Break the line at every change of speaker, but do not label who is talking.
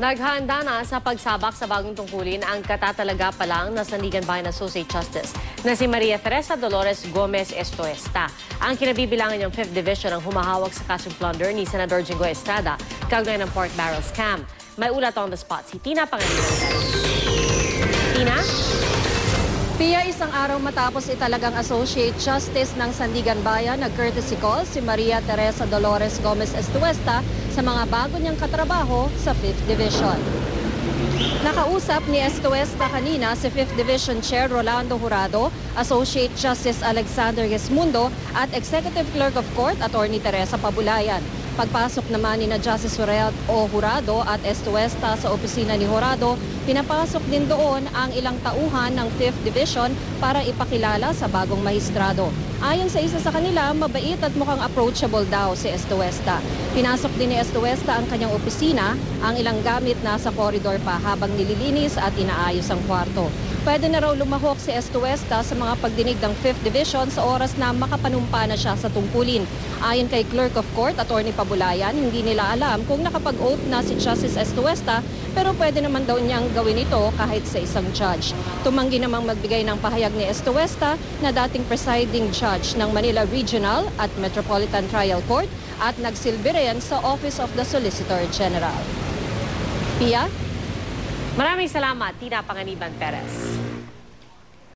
Naghahanda na sa pagsabak sa bagong tungkulin ang katatalaga pa lang na Sandigan Bayan Associate Justice na si Maria Teresa Dolores Gomez Estuesta. Ang kinabibilangan niyang 5th Division ang humahawak sa kasong plunder ni Senador Jingo Estrada kaugnay ng pork barrel scam. May ulat on the spot si Tina Pangilinan. Tina?
Pia, isang araw matapos italagang Associate Justice ng Sandigan Bayan, nag-courtesy call si Maria Teresa Dolores Gomez Estuesta sa mga bago niyang katrabaho sa 5th Division. Nakausap ni Estuesta kanina si 5th Division Chair Rolando Jurado, Associate Justice Alexander Gesmundo at Executive Clerk of Court Attorney Teresa Pabulayan. Pagpasok naman ni Justice Jurado at Estuesta sa opisina ni Jurado, pinapasok din doon ang ilang tauhan ng 5th Division para ipakilala sa bagong mahistrado. Ayon sa isa sa kanila, mabait at mukhang approachable daw si Estuesta. Pinasok din ni Estuesta ang kanyang opisina, ang ilang gamit nasa koridor pa habang nililinis at inaayos ang kwarto. Pwede na raw lumahok si Estuesta sa mga pagdinig ng 5th Division sa oras na makapanumpa na siya sa tungkulin. Ayon kay Clerk of Court, Attorney Pabulayan, hindi nila alam kung nakapag-oath na si Justice Estuesta pero pwede naman daw niyang gawin ito kahit sa isang judge. Tumanggi namang magbigay ng pahayag ni Estuesta na dating presiding judge ng Manila Regional at Metropolitan Trial Court at nagsilbi rin sa Office of the Solicitor General. Pia?
Maraming salamat, Tina Panganiban Perez.